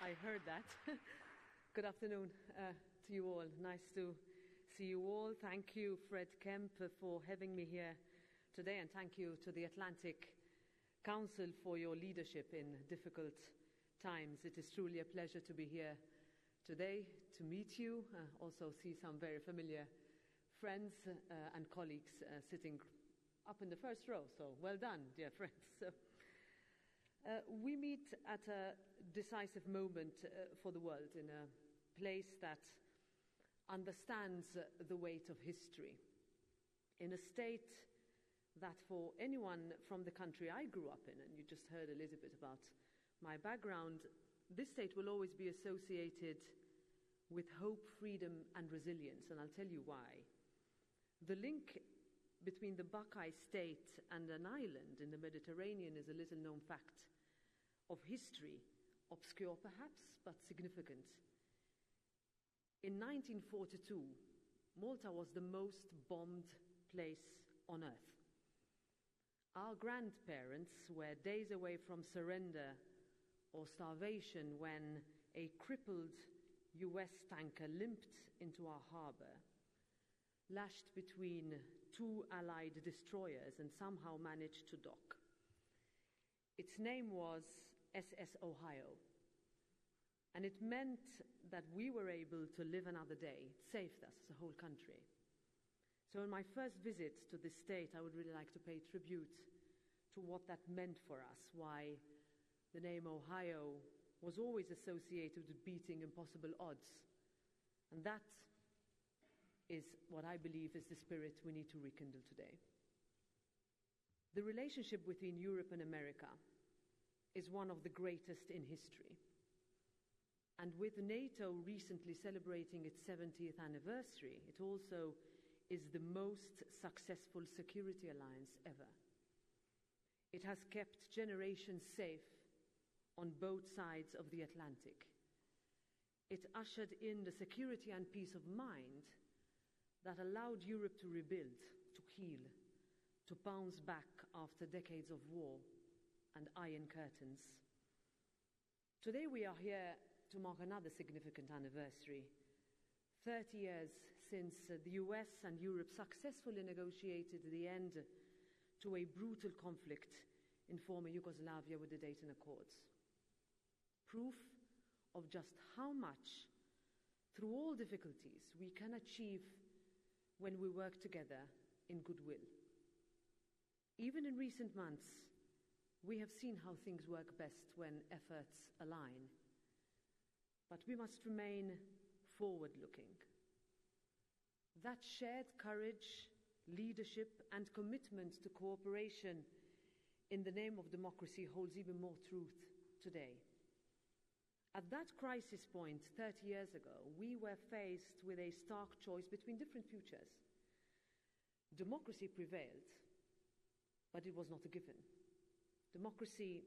I heard that. Good afternoon to you all. Nice to see you all. Thank you, Fred Kemp, for having me here today, and thank you to the Atlantic Council for your leadership in difficult times. It is truly a pleasure to be here today, to meet you, also see some very familiar friends and colleagues sitting up in the first row. So well done, dear friends. We meet at a decisive moment for the world, in a place that understands the weight of history, in a state that for anyone from the country I grew up in, and you just heard a little bit about my background, this state will always be associated with hope, freedom and resilience, and I'll tell you why. The link between the Buckeye state and an island in the Mediterranean is a little-known fact of history, obscure perhaps, but significant. In 1942, Malta was the most bombed place on earth. Our grandparents were days away from surrender or starvation when a crippled US tanker limped into our harbour, lashed between two Allied destroyers, and somehow managed to dock. Its name was SS Ohio, and it meant that we were able to live another day. It saved us as a whole country. So in my first visit to this state, I would really like to pay tribute to what that meant for us, why the name Ohio was always associated with beating impossible odds. And that is what I believe is the spirit we need to rekindle today. The relationship between Europe and America is one of the greatest in history. And with NATO recently celebrating its 70th anniversary, it also is the most successful security alliance ever. It has kept generations safe on both sides of the Atlantic. It ushered in the security and peace of mind that allowed Europe to rebuild, to heal, to bounce back after decades of war and iron curtains. Today we are here to mark another significant anniversary, 30 years since the US and Europe successfully negotiated the end to a brutal conflict in former Yugoslavia with the Dayton Accords. Proof of just how much, through all difficulties, we can achieve when we work together in goodwill. Even in recent months, we have seen how things work best when efforts align. But we must remain forward-looking. That shared courage, leadership and commitment to cooperation in the name of democracy holds even more truth today. At that crisis point 30 years ago, we were faced with a stark choice between different futures. Democracy prevailed, but it was not a given. Democracy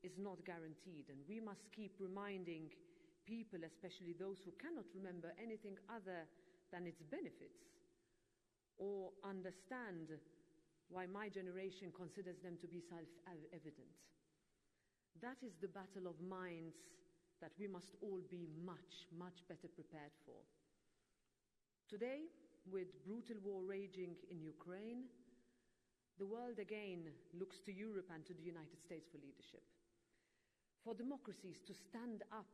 is not guaranteed, and we must keep reminding people, especially those who cannot remember anything other than its benefits, or understand why my generation considers them to be self-evident. That is the battle of minds that we must all be much, much better prepared for. Today, with brutal war raging in Ukraine, the world again looks to Europe and to the United States for leadership, for democracies to stand up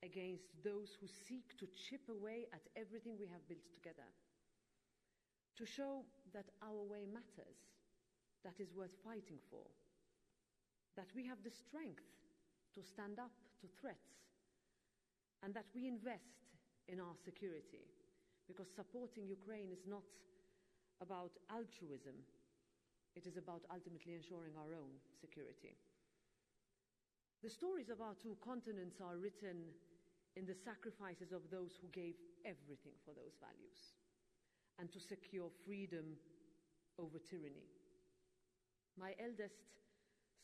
against those who seek to chip away at everything we have built together, to show that our way matters, that is worth fighting for, that we have the strength to stand up to threats, and that we invest in our security, because supporting Ukraine is not about altruism, it is about ultimately ensuring our own security. The stories of our two continents are written in the sacrifices of those who gave everything for those values and to secure freedom over tyranny. My eldest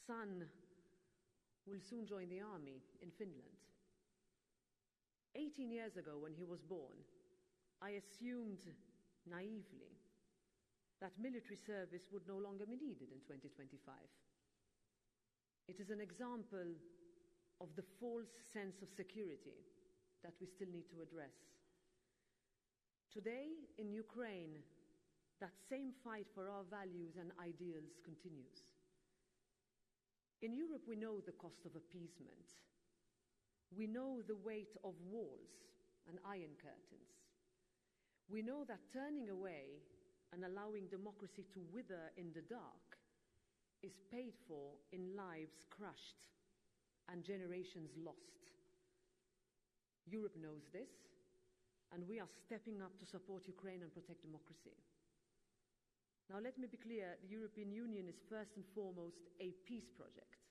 son will soon join the army in Finland. 18 years ago, when he was born, I assumed naively that military service would no longer be needed in 2025. It is an example of the false sense of security that we still need to address. Today, in Ukraine, that same fight for our values and ideals continues. In Europe, we know the cost of appeasement. We know the weight of walls and iron curtains. We know that turning away and allowing democracy to wither in the dark is paid for in lives crushed and generations lost. Europe knows this, and we are stepping up to support Ukraine and protect democracy. Now, let me be clear, the European Union is first and foremost a peace project.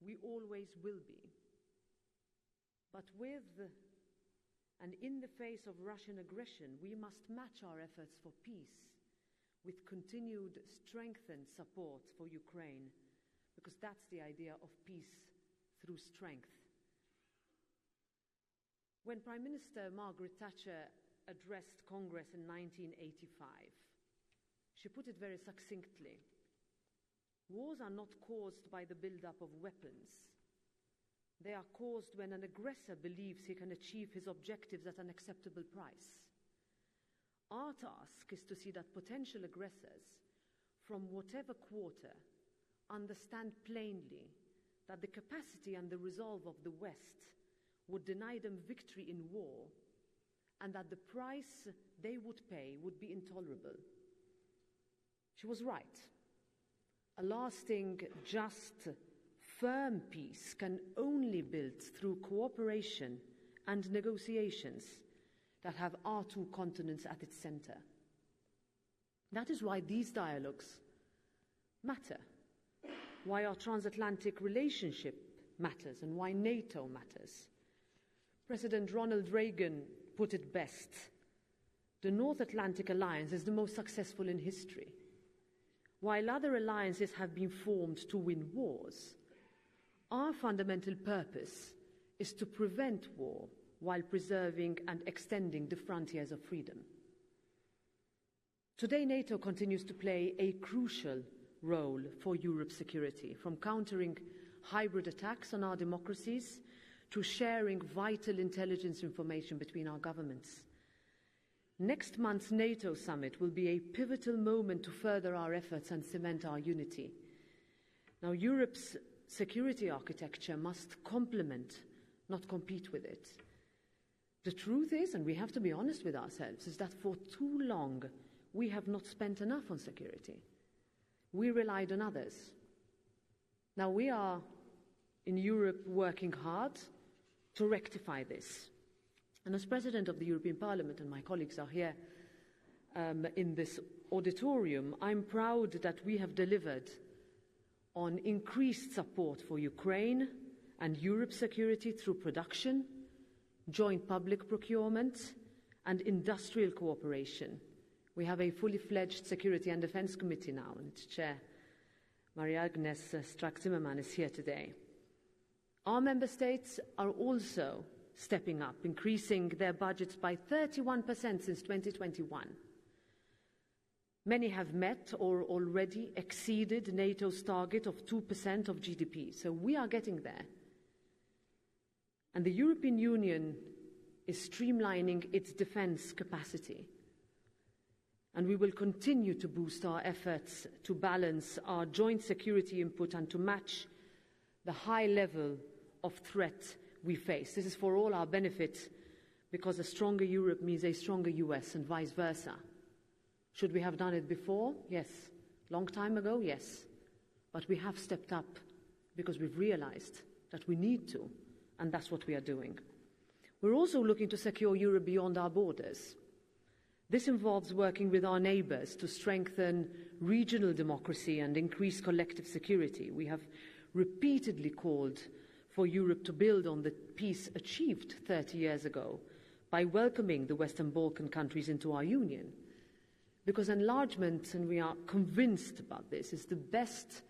We always will be. But with and in the face of Russian aggression, we must match our efforts for peace with continued strengthened support for Ukraine, because that's the idea of peace through strength. When Prime Minister Margaret Thatcher addressed Congress in 1985, she put it very succinctly. Wars are not caused by the build-up of weapons. They are caused when an aggressor believes he can achieve his objectives at an acceptable price. Our task is to see that potential aggressors, from whatever quarter, understand plainly that the capacity and the resolve of the West would deny them victory in war, and that the price they would pay would be intolerable. She was right. A lasting, just, firm peace can only be built through cooperation and negotiations that have our two continents at its center. That is why these dialogues matter, why our transatlantic relationship matters, and why NATO matters. President Ronald Reagan put it best: the North Atlantic Alliance is the most successful in history. While other alliances have been formed to win wars, our fundamental purpose is to prevent war while preserving and extending the frontiers of freedom. Today, NATO continues to play a crucial role for Europe's security, from countering hybrid attacks on our democracies to sharing vital intelligence information between our governments. Next month's NATO summit will be a pivotal moment to further our efforts and cement our unity. Now, Europe's security architecture must complement, not compete with it. The truth is, and we have to be honest with ourselves, is that for too long we have not spent enough on security. We relied on others. Now we are in Europe working hard to rectify this. And as President of the European Parliament, and my colleagues are here in this auditorium, I'm proud that we have delivered on increased support for Ukraine and Europe's security through production, joint public procurement, and industrial cooperation. We have a fully fledged Security and Defence Committee now, and its chair, Maria-Agnes Strack-Zimmermann, is here today. Our member states are also stepping up, increasing their budgets by 31% since 2021. Many have met or already exceeded NATO's target of 2% of GDP, so we are getting there. And the European Union is streamlining its defence capacity. And we will continue to boost our efforts to balance our joint security input and to match the high level of threat we face. This is for all our benefit, because a stronger Europe means a stronger US and vice versa. Should we have done it before? Yes. Long time ago? Yes. But we have stepped up because we've realized that we need to, and that's what we are doing. We're also looking to secure Europe beyond our borders. This involves working with our neighbours to strengthen regional democracy and increase collective security. We have repeatedly called for Europe to build on the peace achieved 30 years ago by welcoming the Western Balkan countries into our union. Because enlargement, and we are convinced about this, is the best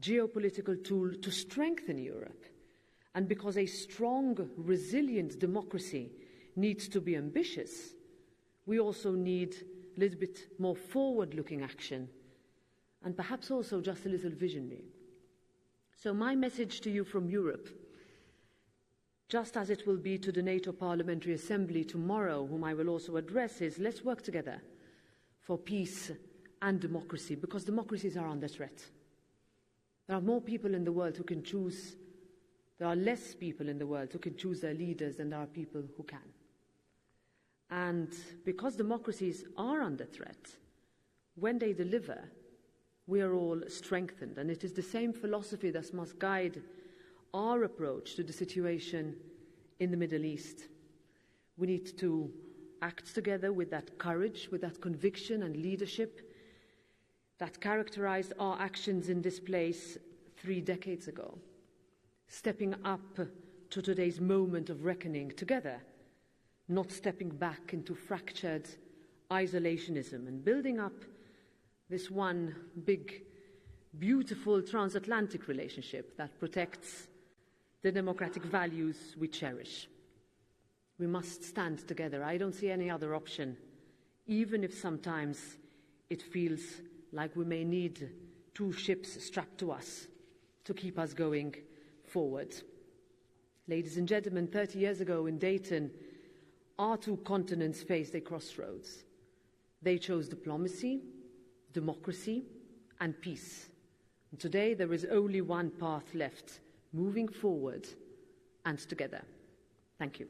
geopolitical tool to strengthen Europe. And because a strong, resilient democracy needs to be ambitious, we also need a little bit more forward-looking action, and perhaps also just a little visionary. So my message to you from Europe just as it will be to the NATO Parliamentary Assembly tomorrow, whom I will also address, is let's work together for peace and democracy, because democracies are under threat. There are more people in the world who can choose. There are less people in the world who can choose their leaders than there are people who can. And because democracies are under threat, when they deliver, we are all strengthened. And it is the same philosophy that must guide our approach to the situation in the Middle East. We need to act together with that courage, with that conviction and leadership that characterized our actions in this place 3 decades ago, stepping up to today's moment of reckoning together, not stepping back into fractured isolationism, and building up this one big, beautiful transatlantic relationship that protects the democratic values we cherish. We must stand together. I don't see any other option, even if sometimes it feels like we may need 2 ships strapped to us to keep us going forward. Ladies and gentlemen, 30 years ago in Dayton, our 2 continents faced a crossroads. They chose diplomacy, democracy, and peace. And today there is only one path left, moving forward and together. Thank you.